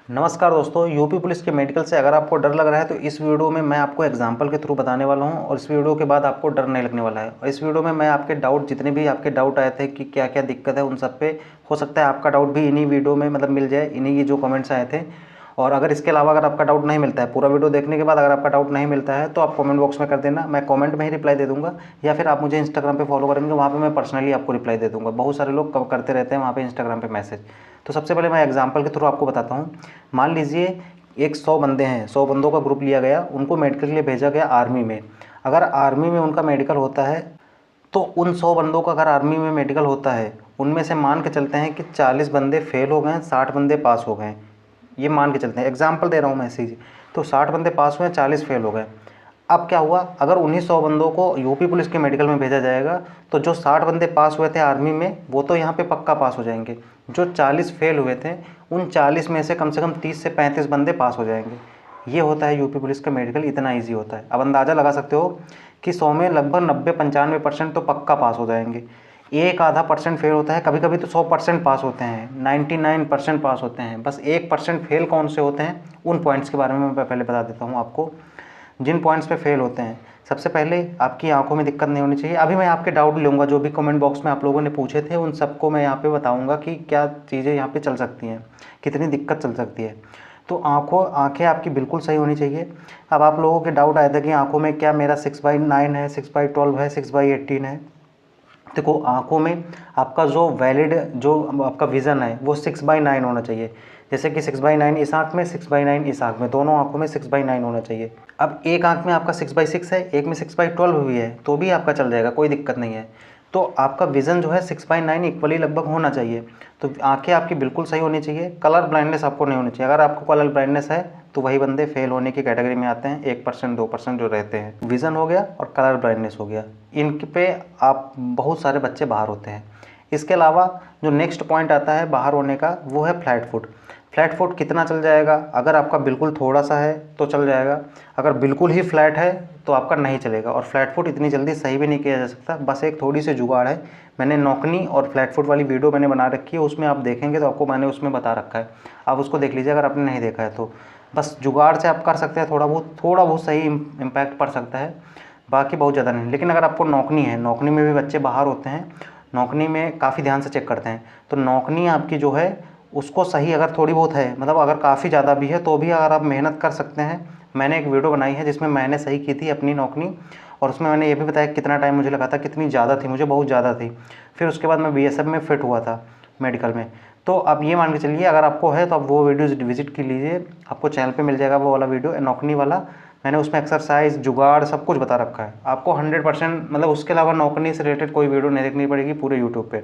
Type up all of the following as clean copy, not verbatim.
नमस्कार दोस्तों, UP police के मेडिकल से अगर आपको डर लग रहा है तो इस वीडियो में मैं आपको एग्जाम्पल के थ्रू बताने वाला हूं और इस वीडियो के बाद आपको डर नहीं लगने वाला है। और इस वीडियो में मैं आपके डाउट, जितने भी आपके डाउट आए थे कि क्या क्या दिक्कत है, उन सब पे हो सकता है आपका डाउट भी इन्हीं वीडियो में मिल जाए, इन्हीं की जो कमेंट्स आए थे। और अगर इसके अलावा अगर आपका डाउट नहीं मिलता है, पूरा वीडियो देखने के बाद अगर आपका डाउट नहीं मिलता है तो आप कमेंट बॉक्स में कर देना, मैं कमेंट में ही रिप्लाई दे दूंगा। या फिर आप मुझे इंस्टाग्राम पे फॉलो करेंगे, वहाँ पे मैं पर्सनली आपको रिप्लाई दे दूंगा। बहुत सारे लोग करते रहते हैं वहाँ पे इंस्टाग्राम पे मैसेज। तो सबसे पहले मैं एग्जाम्पल के थ्रू आपको बताता हूँ। मान लीजिए एक 100 बंदे हैं, 100 बंदों का ग्रुप लिया गया, उनको मेडिकल के लिए भेजा गया आर्मी में। अगर आर्मी में उनका मेडिकल होता है तो उन 100 बंदों का अगर आर्मी में मेडिकल होता है, उनमें से मान के चलते हैं कि 40 बंदे फेल हो गए हैं, 60 बंदे पास हो गए हैं। ये मान के चलते हैं, एग्जाम्पल दे रहा हूँ मैं ऐसे ही। तो 60 बंदे पास हुए हैं, 40 फेल हो गए। अब क्या हुआ, अगर उन्हीं 100 बंदों को यूपी पुलिस के मेडिकल में भेजा जाएगा तो जो 60 बंदे पास हुए थे आर्मी में, वो तो यहाँ पे पक्का पास हो जाएंगे। जो 40 फेल हुए थे, उन 40 में से कम 30 से 35 बंदे पास हो जाएंगे। ये होता है यूपी पुलिस का मेडिकल, इतना ईजी होता है। अब अंदाज़ा लगा सकते हो कि 100 में लगभग 90-95% तो पक्का पास हो जाएंगे। एक आधा परसेंट फेल होता है, कभी कभी तो 100% पास होते हैं, 99% पास होते हैं। बस 1% फेल कौन से होते हैं, उन पॉइंट्स के बारे में मैं पहले बता देता हूँ आपको। जिन पॉइंट्स पे फेल होते हैं, सबसे पहले आपकी आंखों में दिक्कत नहीं होनी चाहिए। अभी मैं आपके डाउट लूँगा, जो भी कमेंट बॉक्स में आप लोगों ने पूछे थे उन सबको मैं यहाँ पे बताऊँगा कि क्या चीज़ें यहाँ पे चल सकती हैं, कितनी दिक्कत चल सकती है। तो आंखें आपकी बिल्कुल सही होनी चाहिए। अब आप लोगों के डाउट आए थे कि आंखों में क्या मेरा 6/9 है, 6/12 है, 6/18 है। देखो, आंखों में आपका जो वैलिड जो आपका विज़न है वो 6/9 होना चाहिए। जैसे कि 6/9 इस आँख में, 6/9 इस आँख में, दोनों आँखों में 6/9 होना चाहिए। अब एक आँख में आपका 6/6 है, एक में 6/12 भी है, तो भी आपका चल जाएगा, कोई दिक्कत नहीं है। तो आपका विज़न जो है 6/9 इक्वली लगभग होना चाहिए। तो आंखें आपकी बिल्कुल सही होनी चाहिए। कलर ब्लाइंडनेस आपको नहीं होनी चाहिए। अगर आपको कलर ब्लाइंडनेस है तो वही बंदे फेल होने की कैटेगरी में आते हैं, 1% 2% जो रहते हैं। विज़न हो गया और कलर ब्लाइंडनेस हो गया, इन पे आप बहुत सारे बच्चे बाहर होते हैं। इसके अलावा जो नेक्स्ट पॉइंट आता है बाहर होने का, वो है फ्लैट फुट। फ्लैट फुट कितना चल जाएगा, अगर आपका बिल्कुल थोड़ा सा है तो चल जाएगा, अगर बिल्कुल ही फ्लैट है तो आपका नहीं चलेगा। और फ्लैट फुट इतनी जल्दी सही भी नहीं किया जा सकता, बस एक थोड़ी सी जुगाड़ है। मैंने नौकनी और फ्लैट फुट वाली वीडियो मैंने बना रखी है, उसमें आप देखेंगे तो आपको मैंने उसमें बता रखा है, आप उसको देख लीजिए अगर आपने नहीं देखा है तो। बस जुगाड़ से आप कर सकते हैं, थोड़ा बहुत सही इम्पैक्ट पड़ सकता है, बाकी बहुत ज़्यादा नहीं। लेकिन अगर आपको नौकनी है, नौकनी में भी बच्चे बाहर होते हैं, नौकनी में काफ़ी ध्यान से चेक करते हैं। तो नौकनी आपकी जो है उसको सही अगर थोड़ी बहुत है, मतलब अगर काफ़ी ज़्यादा भी है तो भी अगर आप मेहनत कर सकते हैं। मैंने एक वीडियो बनाई है जिसमें मैंने सही की थी अपनी नौकनी, और उसमें मैंने ये भी बताया कितना टाइम मुझे लगा था, कितनी ज़्यादा थी, मुझे बहुत ज़्यादा थी। फिर उसके बाद मैं बीएसएफ में फिट हुआ था मेडिकल में। तो आप ये मान के चलिए, अगर आपको है तो आप वो वीडियो विजिट कर लीजिए, आपको चैनल पे मिल जाएगा वो वाला वीडियो, नौकनी वाला। मैंने उसमें एक्सरसाइज, जुगाड़, सब कुछ बता रखा है आपको 100%। मतलब उसके अलावा नौकरी से रिलेटेड कोई वीडियो नहीं देखनी पड़ेगी पूरे यूट्यूब पे,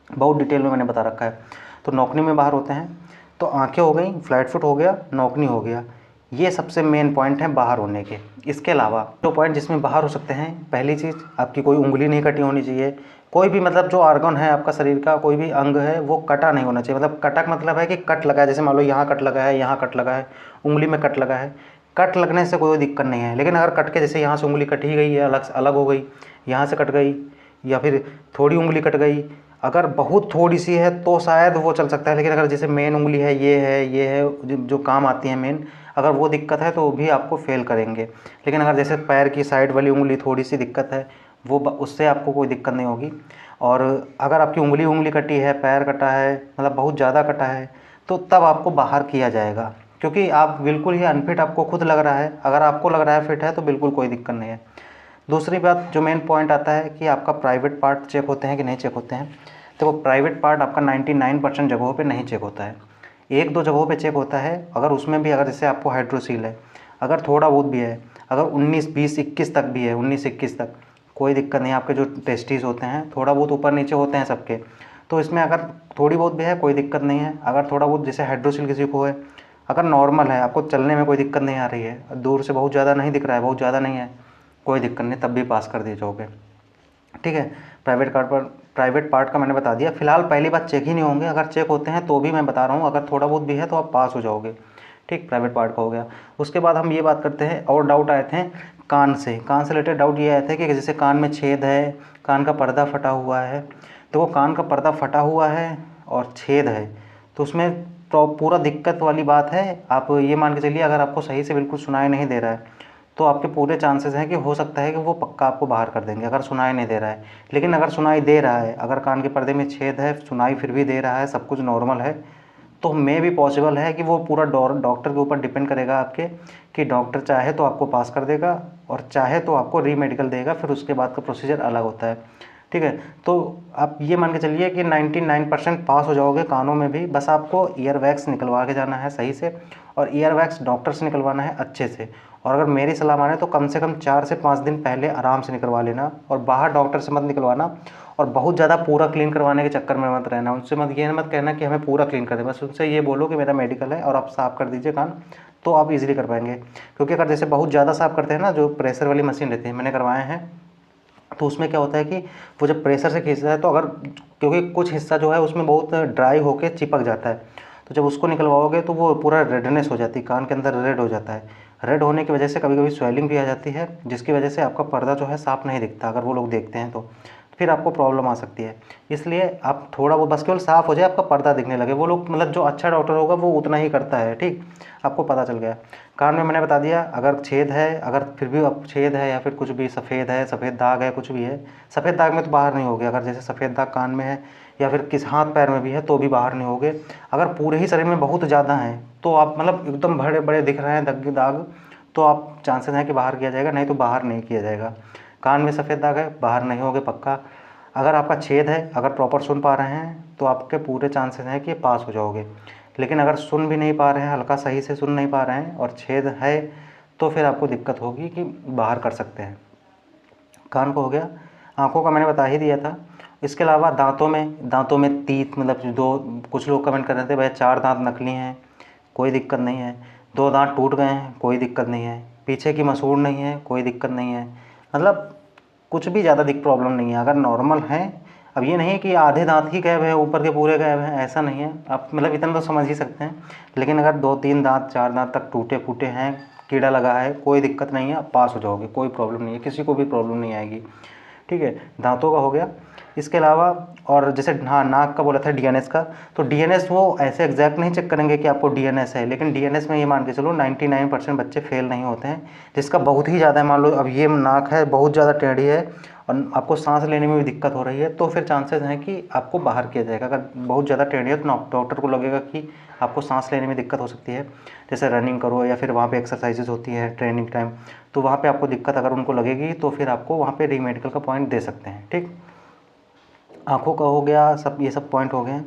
बहुत डिटेल में मैंने बता रखा है। तो नौकरी में बाहर होते हैं, तो आंखें हो गई, फ्लैट फुट हो गया, नौकनी हो गया, ये सबसे मेन पॉइंट हैं बाहर होने के। इसके अलावा जो पॉइंट जिसमें बाहर हो सकते हैं, पहली चीज़ आपकी कोई उंगली नहीं कटी होनी चाहिए। कोई भी मतलब जो ऑर्गन है आपका शरीर का, कोई भी अंग है वो कटा नहीं होना चाहिए। मतलब कटक मतलब है कि कट लगा है, जैसे मान लो यहाँ कट लगा है, यहाँ कट लगा है, उंगली में कट लगा है। कट लगने से कोई दिक्कत नहीं है, लेकिन अगर कट के जैसे यहाँ से उंगली कट ही गई है, अलग हो गई, यहाँ से कट गई, या फिर थोड़ी उंगली कट गई, अगर बहुत थोड़ी सी है तो शायद वो चल सकता है। लेकिन अगर जैसे मेन उंगली है, ये है जो काम आती है मेन, अगर वो दिक्कत है तो भी आपको फेल करेंगे। लेकिन अगर जैसे पैर की साइड वाली उंगली थोड़ी सी दिक्कत है, वो उससे आपको कोई दिक्कत नहीं होगी। और अगर आपकी उंगली कटी है, पैर कटा है, मतलब बहुत ज़्यादा कटा है, तो तब आपको बाहर किया जाएगा, क्योंकि आप बिल्कुल ही अनफिट आपको खुद लग रहा है। अगर आपको लग रहा है फिट है तो बिल्कुल कोई दिक्कत नहीं है। दूसरी बात जो मेन पॉइंट आता है कि आपका प्राइवेट पार्ट चेक होते हैं कि नहीं चेक होते हैं। तो वो प्राइवेट पार्ट आपका 99% जगहों पे नहीं चेक होता है, एक दो जगहों पे चेक होता है। अगर उसमें भी अगर जैसे आपको हाइड्रोसील है, अगर थोड़ा बहुत भी है, अगर 19 20 21 तक भी है, 19 21 तक कोई दिक्कत नहीं। आपके जो टेस्टिस होते हैं थोड़ा बहुत ऊपर नीचे होते हैं सबके, तो इसमें अगर थोड़ी बहुत भी है कोई दिक्कत नहीं है। अगर थोड़ा बहुत जैसे हाइड्रोसील किसी को है, अगर नॉर्मल है, आपको चलने में कोई दिक्कत नहीं आ रही है, दूर से बहुत ज़्यादा नहीं दिख रहा है, बहुत ज़्यादा नहीं है, कोई दिक्कत नहीं, तब भी पास कर दिए जाओगे। ठीक है, प्राइवेट पार्ट का मैंने बता दिया। फिलहाल पहली बात चेक ही नहीं होंगे, अगर चेक होते हैं तो भी मैं बता रहा हूँ, अगर थोड़ा बहुत भी है तो आप पास हो जाओगे। ठीक, प्राइवेट पार्ट का हो गया। उसके बाद हम ये बात करते हैं, और डाउट आए थे कान से रिलेटेड डाउट ये आए थे कि जैसे कान में छेद है, कान का पर्दा फटा हुआ है। तो वो कान का पर्दा फटा हुआ है और छेद है, तो उसमें पूरा दिक्कत वाली बात है। आप ये मान के चलिए, अगर आपको सही से बिल्कुल सुनाई नहीं दे रहा है तो आपके पूरे चांसेस हैं कि हो सकता है कि वो पक्का आपको बाहर कर देंगे, अगर सुनाई नहीं दे रहा है। लेकिन अगर सुनाई दे रहा है, अगर कान के पर्दे में छेद है, सुनाई फिर भी दे रहा है, सब कुछ नॉर्मल है, तो मे भी पॉसिबल है कि वो पूरा डॉक्टर के ऊपर डिपेंड करेगा आपके, कि डॉक्टर चाहे तो आपको पास कर देगा और चाहे तो आपको रीमेडिकल देगा, फिर उसके बाद का प्रोसीजर अलग होता है। ठीक है, तो आप ये मान के चलिए कि 99% पास हो जाओगे कानों में भी। बस आपको ईयर वैक्स निकलवा के जाना है सही से, और ईयर वैक्स डॉक्टर से निकलवाना है अच्छे से। और अगर मेरी सलाह माने तो कम से कम 4 से 5 दिन पहले आराम से निकलवा लेना, और बाहर डॉक्टर से मत निकलवाना। और बहुत ज़्यादा पूरा क्लीन करवाने के चक्कर में मत रहना। उनसे मत ये मत कहना कि हमें पूरा क्लीन कर दे, बस उनसे ये बोलो कि मेरा मेडिकल है और आप साफ़ कर दीजिए कान, तो आप इजीली कर पाएंगे। क्योंकि अगर जैसे बहुत ज़्यादा साफ़ करते हैं ना, जो प्रेशर वाली मशीन रहती है, मैंने करवाए हैं, तो उसमें क्या होता है कि वो जब प्रेशर से खींचता है तो अगर, क्योंकि कुछ हिस्सा जो है उसमें बहुत ड्राई होकर चिपक जाता है, तो जब उसको निकलवाओगे तो वो पूरा रेडनेस हो जाती है, कान के अंदर रेड हो जाता है। रेड होने की वजह से कभी कभी स्वेलिंग भी आ जाती है, जिसकी वजह से आपका पर्दा जो है साफ़ नहीं दिखता। अगर वो लोग देखते हैं तो फिर आपको प्रॉब्लम आ सकती है। इसलिए आप थोड़ा वो बस केवल साफ़ हो जाए, आपका पर्दा दिखने लगे, वो लोग मतलब जो अच्छा डॉक्टर होगा वो उतना ही करता है। ठीक, आपको पता चल गया। कान में मैंने बता दिया, अगर छेद है, अगर फिर भी अब छेद है या फिर कुछ भी सफ़ेद है, सफ़ेद दाग है, कुछ भी है, सफ़ेद दाग में तो बाहर नहीं होगे। अगर जैसे सफ़ेद दाग कान में है या फिर किस हाथ पैर में भी है तो भी बाहर नहीं होगे। अगर पूरे ही शरीर में बहुत ज़्यादा हैं तो आप मतलब एकदम बड़े बड़े दिख रहे हैं दाग, तो आप चांसेस हैं कि बाहर किया जाएगा, नहीं तो बाहर नहीं किया जाएगा। कान में सफ़ेद दाग है, बाहर नहीं होगे पक्का। अगर आपका छेद है, अगर प्रॉपर सुन पा रहे हैं तो आपके पूरे चांसेस हैं कि पास हो जाओगे। लेकिन अगर सुन भी नहीं पा रहे हैं, हल्का सही से सुन नहीं पा रहे हैं और छेद है, तो फिर आपको दिक्कत होगी कि बाहर कर सकते हैं। कान को हो गया। आँखों का मैंने बता ही दिया था। इसके अलावा दांतों में तीत, मतलब दो, कुछ लोग कमेंट कर रहे थे भाई 4 दांत नकली हैं, कोई दिक्कत नहीं है। 2 दांत टूट गए हैं, कोई दिक्कत नहीं है। पीछे की मसूड़ नहीं है, कोई दिक्कत नहीं है। मतलब कुछ भी ज़्यादा प्रॉब्लम नहीं है, अगर नॉर्मल है। अब ये नहीं है कि आधे दांत ही गायब है, ऊपर के पूरे गायब हैं, ऐसा नहीं है। आप मतलब इतना तो समझ ही सकते हैं। लेकिन अगर 2-3 दांत 4 दांत तक टूटे फूटे हैं, कीड़ा लगा है, कोई दिक्कत नहीं है, आप पास हो जाओगे, कोई प्रॉब्लम नहीं है, किसी को भी प्रॉब्लम नहीं आएगी। ठीक है, दांतों का हो गया। इसके अलावा और जैसे हाँ, नाक का बोला था डीएनएस का, तो डीएनएस वो ऐसे एग्जैक्ट नहीं चेक करेंगे कि आपको डीएनएस है, लेकिन डीएनएस में ये मान के चलो 99% बच्चे फेल नहीं होते हैं। जिसका बहुत ही ज़्यादा है, मान लो अब ये नाक है बहुत ज़्यादा टेढ़ी है और आपको सांस लेने में भी दिक्कत हो रही है, तो फिर चांसेस हैं कि आपको बाहर किया जाएगा। अगर बहुत ज़्यादा टेढ़ी है तो डॉक्टर को लगेगा कि आपको सांस लेने में दिक्कत हो सकती है, जैसे रनिंग करो या फिर वहाँ पे एक्सरसाइजेज होती है ट्रेनिंग टाइम, तो वहाँ पे आपको दिक्कत अगर उनको लगेगी तो फिर आपको वहाँ पे रीमेडिकल का पॉइंट दे सकते हैं। ठीक, आँखों का हो गया, सब ये सब पॉइंट हो गए।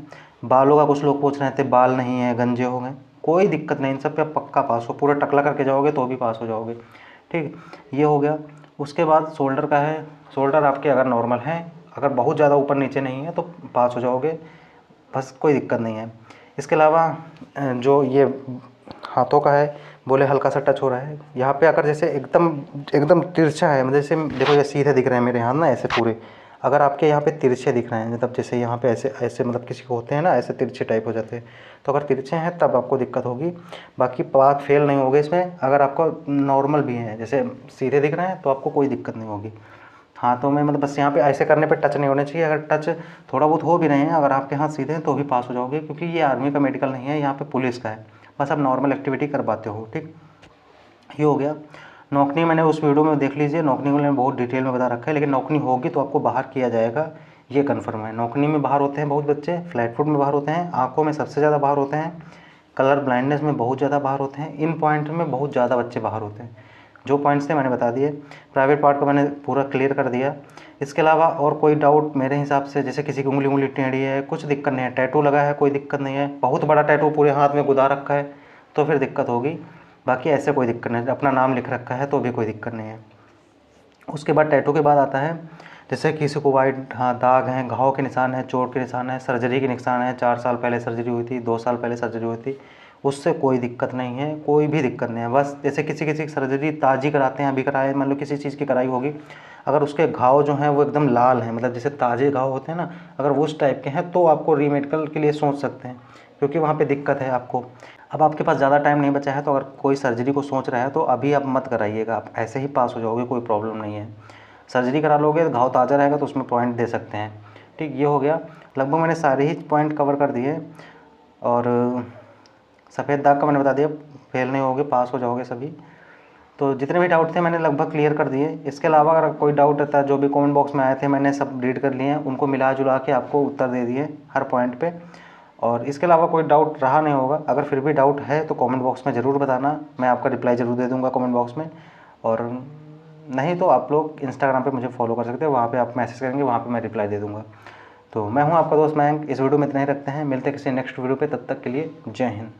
बालों का कुछ लोग पूछ रहे थे, बाल नहीं है, गंजे हो गए, कोई दिक्कत नहीं, इन सब पे आप पक्का पास हो, पूरा टकला करके जाओगे तो भी पास हो जाओगे। ठीक, ये हो गया। उसके बाद शोल्डर का है। शोल्डर आपके अगर नॉर्मल हैं, अगर बहुत ज़्यादा ऊपर नीचे नहीं है तो पास हो जाओगे, बस कोई दिक्कत नहीं है। इसके अलावा जो ये हाथों का है, बोले हल्का सा टच हो रहा है यहाँ पे, अगर जैसे एकदम एकदम तिरछा है, मतलब जैसे देखो ये सीधे दिख रहे हैं मेरे हाथ ना ऐसे पूरे, अगर आपके यहाँ पे तिरछे दिख रहे हैं, मतलब जैसे यहाँ पे ऐसे ऐसे, मतलब किसी को होते हैं ना ऐसे तिरछे टाइप हो जाते हैं, तो अगर तिरछे हैं तब आपको दिक्कत होगी। बाकी बात फेल नहीं होगी इसमें। अगर आपका नॉर्मल भी है, जैसे सीधे दिख रहे हैं, तो आपको कोई दिक्कत नहीं होगी। हाथों में मतलब बस यहाँ पे ऐसे करने पे टच नहीं होने चाहिए। अगर टच थोड़ा बहुत हो भी रहे हैं, अगर आपके हाथ सीधे हैं तो भी पास हो जाओगे, क्योंकि ये आर्मी का मेडिकल नहीं है, यहाँ पे पुलिस का है। बस आप नॉर्मल एक्टिविटी कर पाते हो। ठीक, ये हो गया। नौकनी मैंने उस वीडियो में देख लीजिए, नौकनी को मैंने बहुत डिटेल में बता रखा है, लेकिन नौकनी होगी तो आपको बाहर किया जाएगा, ये कन्फर्म है। नौकनी में बाहर होते हैं बहुत बच्चे, फ्लैट फुट में बाहर होते हैं, आँखों में सबसे ज़्यादा बाहर होते हैं, कलर ब्लाइंडनेस में बहुत ज़्यादा बाहर होते हैं, इन पॉइंट में बहुत ज़्यादा बच्चे बाहर होते हैं। जो पॉइंट्स थे मैंने बता दिए, प्राइवेट पार्ट को मैंने पूरा क्लियर कर दिया। इसके अलावा और कोई डाउट मेरे हिसाब से, जैसे किसी की उंगली टेढ़ी है, कुछ दिक्कत नहीं है, टैटू लगा है कोई दिक्कत नहीं है, बहुत बड़ा टैटू पूरे हाथ में गुदा रखा है तो फिर दिक्कत होगी। बाकी ऐसे कोई दिक्कत नहीं, अपना नाम लिख रखा है तो भी कोई दिक्कत नहीं है। उसके बाद टैटू के बाद आता है, जैसे किसी को वाइट, हाँ, दाग हैं, घाव के निशान हैं, चोट के निशान हैं, सर्जरी के निशान हैं, 4 साल पहले सर्जरी हुई थी, 2 साल पहले सर्जरी हुई थी, उससे कोई दिक्कत नहीं है, कोई भी दिक्कत नहीं है। बस जैसे किसी किसी की सर्जरी ताज़ी कराते हैं, अभी कराए, मान लो किसी चीज़ की कराई होगी, अगर उसके घाव जो हैं वो एकदम लाल हैं, मतलब जैसे ताज़े घाव होते हैं ना, अगर वो उस टाइप के हैं तो आपको रीमेडिकल के लिए सोच सकते हैं, क्योंकि वहाँ पे दिक्कत है आपको। अब आपके पास ज़्यादा टाइम नहीं बचा है, तो अगर कोई सर्जरी को सोच रहा है तो अभी आप मत कराइएगा, आप ऐसे ही पास हो जाओगे, कोई प्रॉब्लम नहीं है। सर्जरी करा लोगे, घाव ताज़ा रहेगा तो उसमें पॉइंट दे सकते हैं। ठीक, ये हो गया। लगभग मैंने सारे ही पॉइंट कवर कर दिए। और सफ़ेद दाग का मैंने बता दिया, फेल नहीं होगे, पास हो जाओगे सभी। तो जितने भी डाउट थे मैंने लगभग क्लियर कर दिए। इसके अलावा अगर कोई डाउट रहता है, जो भी कमेंट बॉक्स में आए थे मैंने सब रीड कर लिए हैं, उनको मिला जुला के आपको उत्तर दे दिए हर पॉइंट पे। और इसके अलावा कोई डाउट रहा नहीं होगा। अगर फिर भी डाउट है तो कमेंट बॉक्स में ज़रूर बताना, मैं आपका रिप्लाई ज़रूर दे दूँगा कमेंट बॉक्स में। और नहीं तो आप लोग इंस्टाग्राम पे मुझे फॉलो कर सकते हैं, वहाँ पे आप मैसेज करेंगे, वहाँ पे मैं रिप्लाई दे दूँगा। तो मैं हूँ आपका दोस्त मयंक। इस वीडियो में इतना ही रखते हैं, मिलते हैं किसी नेक्स्ट वीडियो पे, तब तक के लिए जय हिंद।